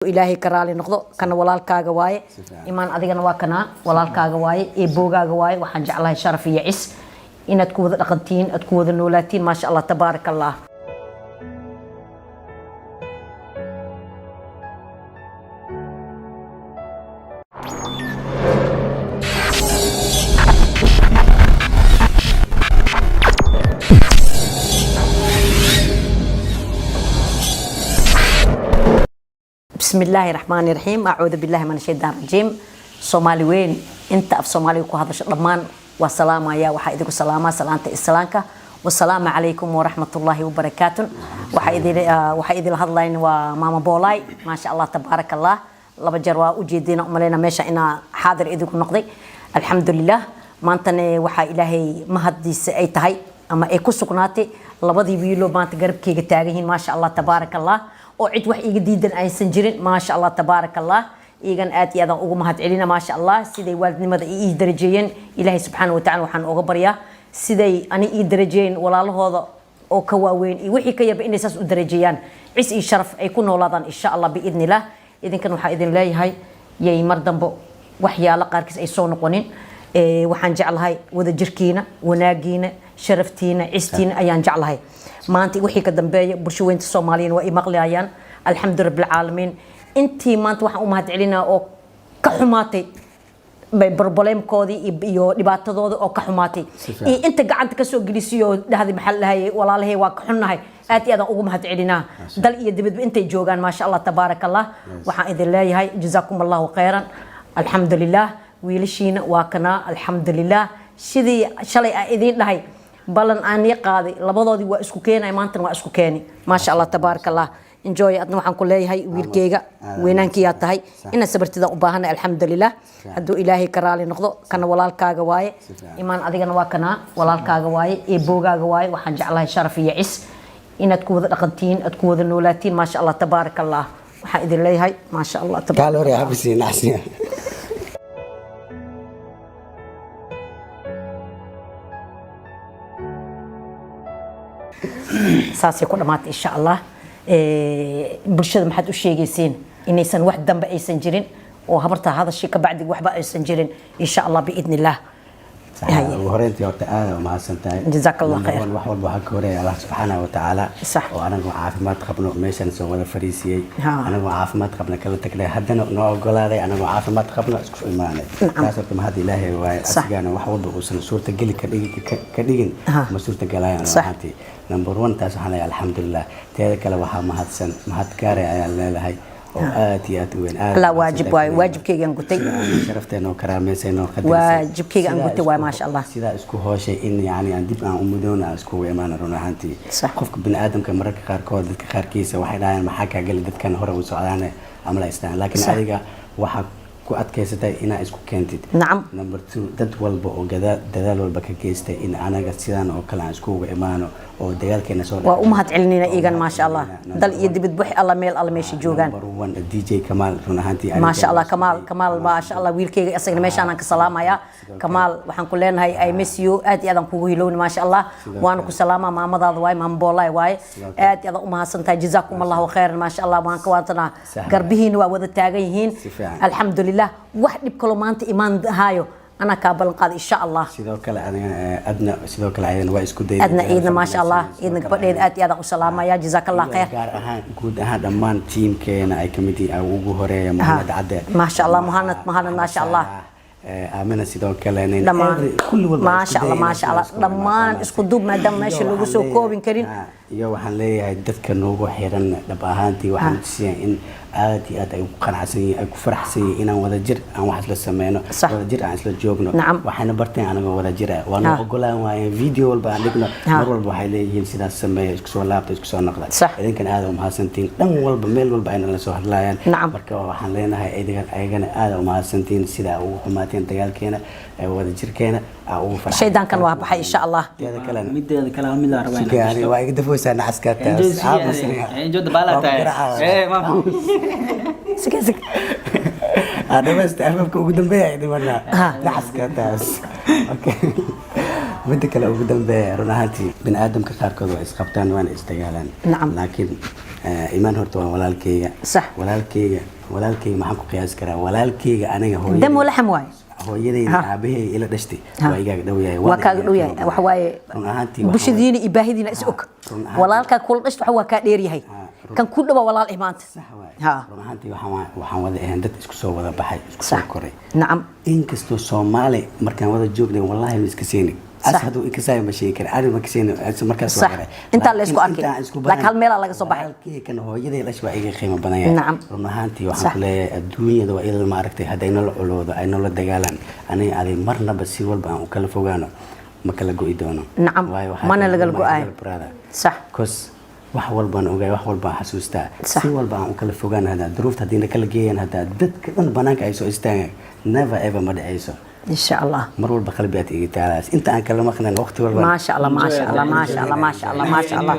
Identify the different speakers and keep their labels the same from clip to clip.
Speaker 1: إلهي كرالي نقضو كان ولال كاغا واي إيمان أديغان واكنا ولال كاغا واي إيبوغاغا واي وحان جعلها شرف يعيس إن تكوذ الأقنتين تكوذ النولاتين ما شاء الله تبارك الله. بسم الله الرحمن الرحيم. أعوذ بالله من الشيطان الرجيم. صومالي وين أنت في صومالي وكو هذا الرحمن والسلام يا وحيدك سلامة سلامة إسلامك والسلام عليكم ورحمة الله وبركاته. وحيد الهضلين وماما بولاي ما شاء الله تبارك الله لبجر وأجيدنا أملينا ماشا إنا حاضر إذنكم نقضي الحمد لله ما أنتني وحا إلهي مهديس أي تهي أما إيكو سكناتي لبضي بيلو ما تقرب كي تاغيهين ما شاء الله تبارك الله وعد wax iga diidan aysan jirin ma sha Allah tabarakallah igan aad iyo aad ugu mahad celina ma sha Allah siday waalidnimada ii darajeeyeen Ilaahay subhanahu wa ta'ala waxaan uga baryaa siday ani ii darajeeyeen walaalahooda oo ka waaweyn iyo wixii ka yaba inay saas u darajeeyaan cis iyo sharaf ay ku noolaadaan insha Allah bi idnillah idinkan waxa idin leeyahay yey mar dambo waxyaalo qaarkiis ay soo noqonin waxaan jeclahay wada jirkiina wanaagiina sharaftiina cistiina ayaan jeclahay maanta wixii ka dambeeya bulshooyinka Soomaaliyeed waa imaqlayaan alxamdulillah rabbil caalamiin intii maanta waxaan u mahad celinaa oo ka xumaatay bay barboleemkoodii iyo dhibaatadooda oo ka xumaatay inta gacanta ka soo gelisiyo dhahdi maxal lahaye walaalahay waa ka xunnahay aad iyo aad ugu mahad celinaa dal iyo dibadba intay joogaan ma sha Allah tabarakallah waxaan idin leeyahay jazaakumullahu khayran alxamdulillah wiilashiina waa kana alxamdulillah sidii shalay aan idin dhahay balan aan yaqaaday labadoodii waa isku keenay maanta waa isku keeni ma sha Allah tabarakallah enjoy adna waxaan ku leeyahay wiilkeyga weenankiya tahay ina sabartida u baahanay alxamdulillah haduu Ilaahay karaali noqdo kana walaalkaaga waaye iimaan adigana waa kana walaalkaaga waaye ee boogaaga waaye waxaan jeclahay sharaf iyo cis inaad ku wada dhaqantiin aad ku wada noolaatiin ma sha Allah tabarakallah waxaan idin leeyahay ma sha Allah tabarakallah saasi ku dhamaatay insha Allah bulshada maxaad u sheegaysiin inaysan wax dambe aysan jirin oo habarta hadashii ka bacdi waxba aysan jirin insha Allah bi idnillah
Speaker 2: وهرنتي وتعالى وما سنتاي
Speaker 1: جزاك الله خير
Speaker 2: wax walba waxa ka horeeya Allah subhanahu wa ta'ala oo anagu caafimaad qabno meeshan soo wada fariisiyay anagu caafimaad qabna kala tagnay hadana noo ogolaaday anagu caafimaad qabno isku imaanay taasoo ma hadi Ilaahay waay asigana wax walba uu san suurta gali ka dhigin ma suurta galayaan waxaanti number 1 taas waxaan leeyahay alxamdulillah teeda kale waxa mahadsan mahad gaare ayaan leeyahay آتي وين
Speaker 1: لا واجب واجب كي ينقطي
Speaker 2: شرفتنا وكرامتنا
Speaker 1: واجب كي ينقطي ما شاء الله
Speaker 2: سيدا اسكو هوشي إن يعني عندي بقى أمودونا اسكو إيمان رونا هانتي قفك بن آدم كمرك خاركود دتك خاركيسة واحد عين محاكا قال دتك كان هرب وسعدانة عمل إسلام لكن أريجا واحد ku adkaysatay ina isku keentid
Speaker 1: nacam
Speaker 2: number 2 dad walba oo dadaal walba ka geystay in anaga sidaan oo kale aan isku imaano oo dagaalkeena soo
Speaker 1: waa u mahad celinina iigan ma sha Allah dal iyo dibad buux alla meel alla meesha joogan
Speaker 2: number 1 DJ Kamal runahantii
Speaker 1: ma sha Allah Kamal ma sha Allah wiilkeyga asagna meeshaan ka salaamaya Kamal waxaan ku leenahay I miss you aad iyo aad kugu hiloon ma sha Allah waan ku salaama maamadaada waay maam boolay waay aad iyo aad u mahadsantahay jazaakumullahu khayran ma sha Allah waan ka waantana garbihiina waa wada taagan yihiin alxamdulillah wax dib kale maanta iimaan haayo أنا كابل قاد إن شاء الله.
Speaker 2: سيدو كلا أدنى سيدو كلا عيدنا وإسكو دايما.
Speaker 1: أدنى عيدنا ما شاء الله عيدنا بدي أتي هذا والسلامة يا جزاك الله خير.
Speaker 2: جود هذا مان تيم كنا أي كميتي أو جوهرة محمد عدل.
Speaker 1: ما شاء الله مهند ما شاء الله.
Speaker 2: آمنة سيدو كلا نين.
Speaker 1: كل ما شاء الله ما شاء الله دمان إسكو دوب ما دام ماشي لو بسوا كوبين كرين.
Speaker 2: يا وحن لي عدت كنوجو حيران لبهانتي وحن تسيا إن آتي أي قناعسي أي فرحسي إن وذا جر أنا واحد للسمانة وذا جر عن سل جوجنا
Speaker 1: نعم
Speaker 2: وحنا برتين أنا وذا جر وأنا أقولها ويا فيديو والبعدنا مرة البحيلة هي سيدا السماء كسر لابد كسر نقلة إذا كان هذا ومحسنتين لم والبميل والبعين على سهر لاين
Speaker 1: نعم
Speaker 2: بركة وحنا لنا هاي أيجان هذا ومحسنتين سيدا وحماتين تجال كنا وذا جر كنا أو فرح
Speaker 1: شيء كان واحد إن شاء الله
Speaker 2: هذا كلام
Speaker 3: ميد هذا كلام ميد أربعين
Speaker 2: يعني وايد فوز أنا عسكرت
Speaker 3: جود بالاتاي إيه ما
Speaker 1: سك
Speaker 2: أنا بس أفهمك قدام بيا دي ولا عسكرت أوكي بدك لو قدام بيا رناهاتي بن آدم كثار كذا إسقطان وأنا استجالان
Speaker 1: نعم
Speaker 2: لكن إيمان هرتوا ولالكيجا
Speaker 1: صح
Speaker 2: ولالكيجا ما حكوا قياس كرا ولالكيجا أنا هو
Speaker 1: دم ولا حمواي
Speaker 2: هو يدي أبيه إلى دشتي ويجا دويا
Speaker 1: وكا دويا وحواي بشديني إباهدينا إسوك ولالك كل دشت وحوا كديري هاي كان كله والله إيمانت
Speaker 2: ها runtii waxaan wada ahayn dad isku soo wada baxay isku soo koray
Speaker 1: nacam
Speaker 2: inkastoo Soomaali markaan wada joognay wallahi iska seenay asxadu in ka saay ma sheekar ari ma ka seenay markaas soo garay
Speaker 1: inta la isku arkay laakiin hal meel laga soo baxay
Speaker 2: kan hooyaday la shbaa iga qiimo badan yahay runtii waxaan ku leeyahay adduunyada waa ilaa ma aragtay hadayna la culoodo ayna la dagaalan anay aday marnaba si walba aan kala fogaano ma kala go'i doono
Speaker 1: nacam mana laga go'ay sax
Speaker 2: cause wax walbaan ogaay wax walbaan xasuustaa si walbaan u kala fogaan hada duruufta hadii kala geeyaan hada dadka dhan banaanka ay soo istaagaan never ever ma dhacayso
Speaker 1: insha Allah
Speaker 2: mar walba qalbiyaad iga taalaas inta aan kala maqnaan waqti walba
Speaker 1: ma sha Allah ma sha Allah ma sha Allah ma sha Allah ma sha Allah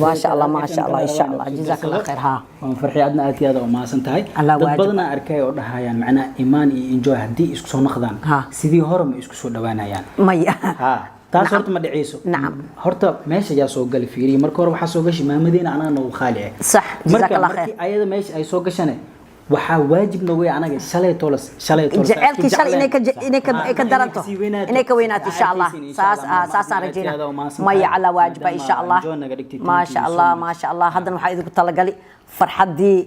Speaker 1: ma sha Allah ma sha Allah insha Allah jazakallahu khair ha
Speaker 3: waan farxiyadna aad iyo aad u maasan tahay dad badan arkay oo dhahayaan macna iimaan iyo enjoy hadii isku soo noqdaan sidii hore ma isku soo dhawaanayaan
Speaker 1: maya
Speaker 3: ha taas horta ma dhacayso
Speaker 1: nacam
Speaker 3: horta meesha yaa soo gali fiiriye marka hore waxa soo gashay maamadeena anana oo khaali ah
Speaker 1: sax jazakallahu khair
Speaker 3: ayada meesha ay soo gashanay waxa waajibna way anaga shalay tolas
Speaker 1: jaceelki shalay inay ka daranto inay ka weynaato insha Allah saas rajayna maya ala waajiba insha Allah ma sha Allah hadan waxa idinku talagali farxadii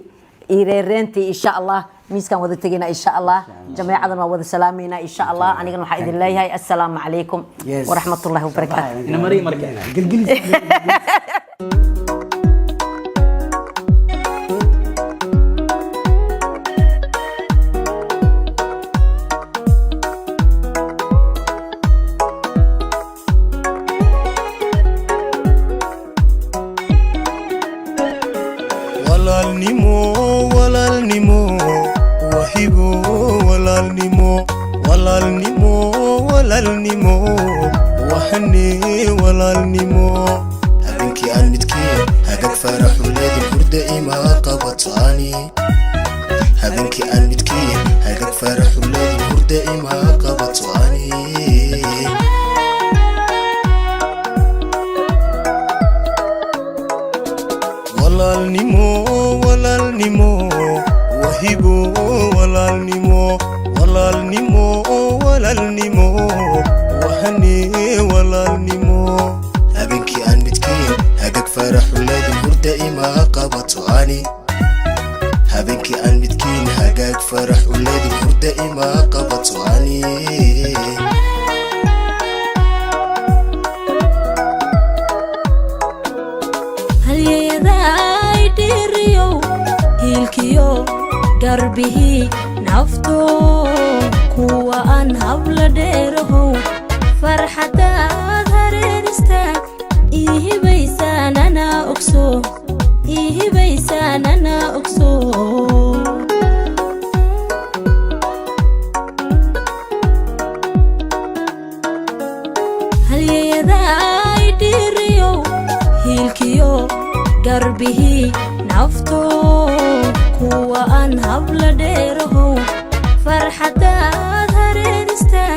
Speaker 1: ireereenti insha Allah miiskan wada tagina insha Allah jamaacadana wada salaamayna insha Allah anigana waxa idin leeyahay assalaamu calaykum wa rahmatullahi wa barakaatuh
Speaker 3: ina mari markaa
Speaker 4: walaalnimo waxani walaalnimo habeenkii aan midkii hagag faraxu leedin hurda ima qabatani habeenkii aan midkii hagag faraxu leedin hurda ima qabatani walaalnimo wahibo walaalnimo waxani walaalnimo habeenkii aan midkii hagag faraxu leedin hurda ima qabatani habeenkii aan midkii hagag faraxu leedin hurda ima qabatani
Speaker 5: halyeeday dhiriyo hilkiyo garbihi nafto kuwa aan habla dheeraho farxadaad hareeristaa ihibaysaanana ogso halyeeday dhiriyo hilkiyo garbihi nafto kuwa aan habla dheeraho farxadaad hareeristaa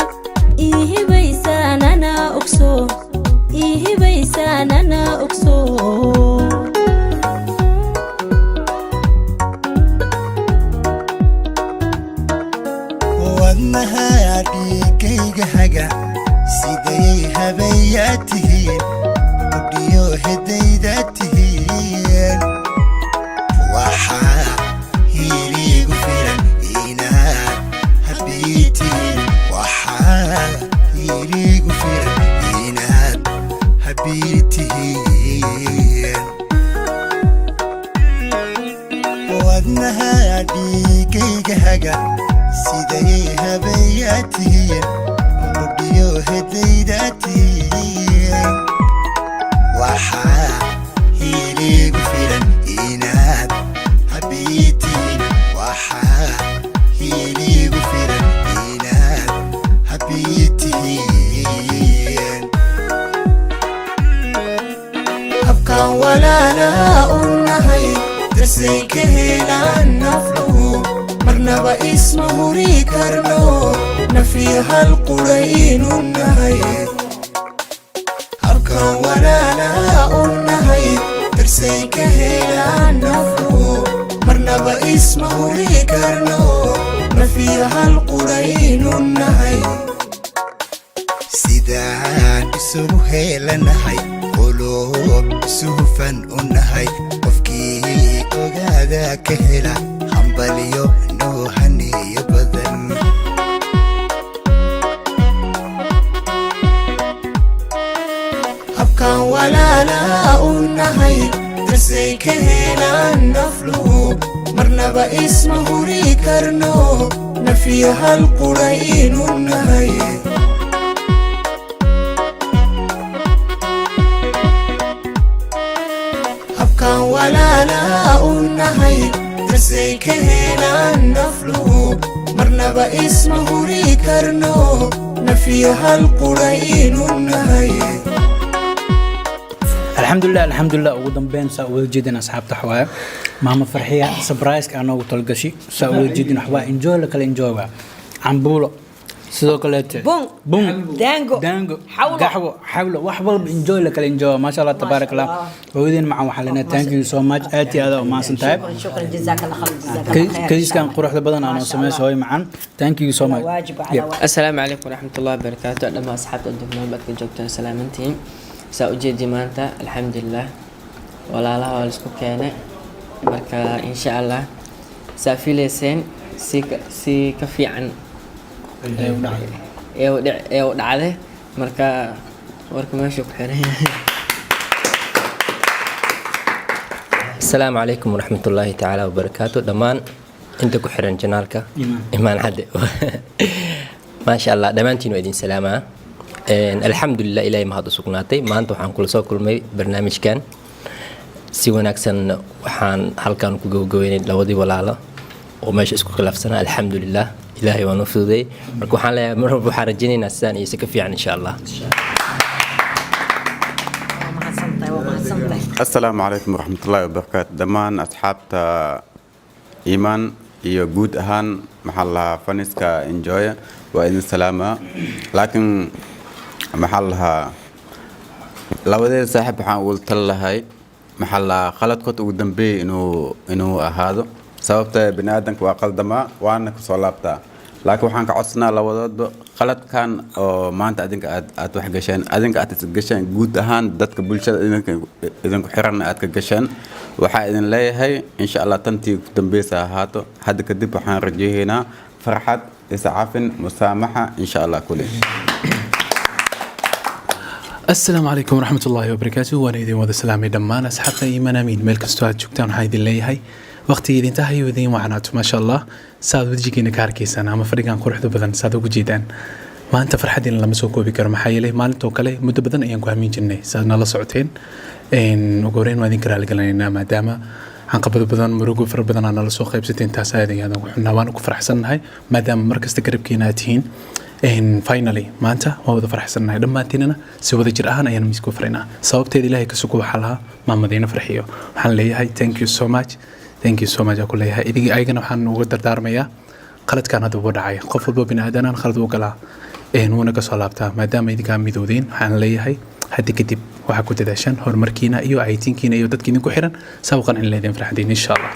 Speaker 5: ihibaysaanana ogso
Speaker 4: wadnaha dhiigayga haga siday habayaa tihiin udhiyo hedayda tihiin waxaa hiliigu filan inaad habiitiin waxaa hiliigu filan inaad habiitiin wadnaha dhiigayga haga siday habayaa tihiin udhiyo hedayda tihiin waxaa hiliigu filan inaad habiitiin waxaa hiliigu filan inaad habiitiin habkaan walaala u nahay darsay ka helaan nafluhu marnaba isma huri karno nafi hal quraynu nahay habkaan walaala u nahay darsay ka helaan naftu marnaba isma huri karno nafiya hal quraynu nahay sidaan isugu helanahay qulub suufan u nahay qofkii ogaada ka hela hambaliyo noo haniyo badan habkan walaala u nahay darsay ka helaan naflu marnaba isma huri karno nafiya hal quraynu nahay habkan walaala u nahay darsay ka helaan naflu marnaba isma huri karno nafiya hal quraynu nahay
Speaker 3: الحمد لله وقدم بين سأول جدا أصحاب تحوايا ماما فرحية سبرايز كأنه وتلقشي سأول جدا حوايا إنجوي لك الإنجوي عمبولو سوكولاتي بوم دانجو حاولوا وحبل إنجوي لك الإنجوي ما شاء الله تبارك الله وودين معه حلنا thank you so much آتي هذا وما سنتايب
Speaker 1: شكرا جزاك الله خير
Speaker 3: كيس كان قروح بدن أنا وسمي سوي معن thank you so much
Speaker 6: السلام عليكم ورحمة الله وبركاته لما أصحاب الدنيا بدك جبتنا سلامتين سأجدي مانتا الحمد لله ولا لا ولا سكو كينه marka insha Allah saafileyseen si ka fiican ee u dhacday marka warka meesha ku xiran
Speaker 7: السلام عليكم ورحمة الله تعالى وبركاته دمان انت ku xiran janaalka imaan hade ما شاء الله dhamaantiin waa idin salaama الحمد لله إلهي ما هذا سكناتي ما أنتوا حنقول سوكل مي برنامج كان سوى نكسن وحن هل كانوا كجوجوين لودي ولا لا وماشي اسكو خلاف سنة الحمد لله إلهي ونفذ ذي مركو حلا مرة بحرجيني نسان يسكفي عن إن شاء الله
Speaker 8: السلام عليكم ورحمة الله وبركاته دمان أصحاب إيمان يجود أهان محلها فنسكا إنجوي وإن السلامة لكن محلها لودي صاحب قلت لها محلها خلت كنت قدام بي إنه هذا سببته بنادنك وأقل دماء وأنك صلابته لكن وحنك عصنا لودي خلت كان ما أنت أدينك أتوح جشان أدينك أتجشان جود هان دتك بولشة إذنك حرنا أتجشان وحايدن لي هاي إن شاء الله تنتي قدام بي ساهاتو هذا كدب وحن رجيه هنا فرحة إسعاف مسامحة إن شاء الله كله
Speaker 9: السلام عليكم ورحمة الله وبركاته وأنا إذن وذا سلامي دمان أصحابنا إيمان أمين ملك استواد جوكتان هايدي اللي هاي وقتي إذن تهي وذين وعناتو ما شاء الله ساد ودجيكي نكاركيسان أما فريقان قرحدو بدن سادو جيدان ما أنت فرحدين لما سوكو بكر محايلي ما أنتو كلي مدو بدن أيانكو همين جنة سادنا الله سعوتين إن وقورين وذين كرالي قلنا ما داما عن قبض بدن مروقو فر بدن أنا لسو خيبستين تاسايدين هذا وحنا وانكو فرحسن هاي ما دام مركز تقرب كيناتين إن finally ما أنت ما وذا فرح سنة لما أنتنا سوى ذا جرأنا أيام مسكو فرينا صوبت هذه لها كسوكو بحالها ما مدينة فرحيو حن لي هاي thank you so much أقول لي هاي إذا أيجنا وحن وقدر دار مياه قلت كان هذا بدعي قفل بو بنا أدنى خلد وقلا إن هو نقص لابته ما دام إذا كان مدودين حن لي هاي حتى كتب وحكو تداشن هور مركينا أيو عيتين كينا أيو تدكين كحرا سوقا إن ليدين فرحدين إن شاء الله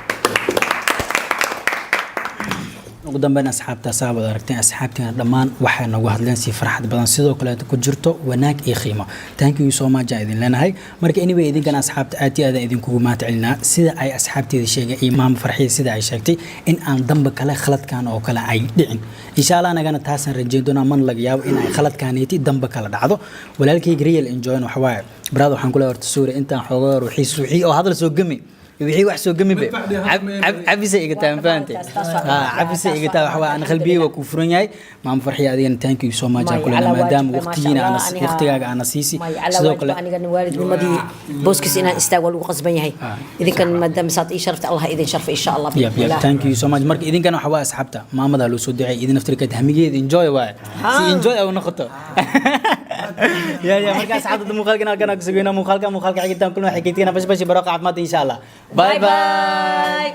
Speaker 3: ugu dambeyn asxaabta saabaad aragteen asxaabtina dhammaan waxay nagu hadleen si farxad badan sidoo kale ku jirto wanaag iyo qiimo thank you so much idin leenahay marka anyway idinkan asxaabta aad iyo aad idinkugu mahadcelinaa sida ay asxaabteeda sheegay imaam farxiye sida ay sheegtay in aan damba kale khaladkan oo kale ay dhicin insha Allah anagana taasan rajayn doonaa man laga yaabo in ay khaladkaaniti damba kala dhacdo walaalkay real enjoy wax waay brad waxaan kula horta suuri intaan xoogaa ruuxii oo hadal soo gami wixii wax soo gami be cabisa iga taan faantay cabisa iga taa waxa aan qalbiga waa ku furan yahay maam farxiya adigana thank you so much kula maadaama waqtigaaga ana siisi sidoo kale
Speaker 1: aniga waalidnimadii booskis inaan istaago lagu qasban yahay idinkan maadaama saad ii sharafta Allah idin sharfa insha Allah
Speaker 3: thank you so much marka idinkan waxa waa asxaabta maamada loo soo ducay idin naftirka hamigeeda enjoy waay si enjoy aw noqoto يا مركز حاطط مخالقنا كنا كسبنا مخالقة حقيقة كلنا حكيتنا بس بارقة عفمات إن شاء الله باي باي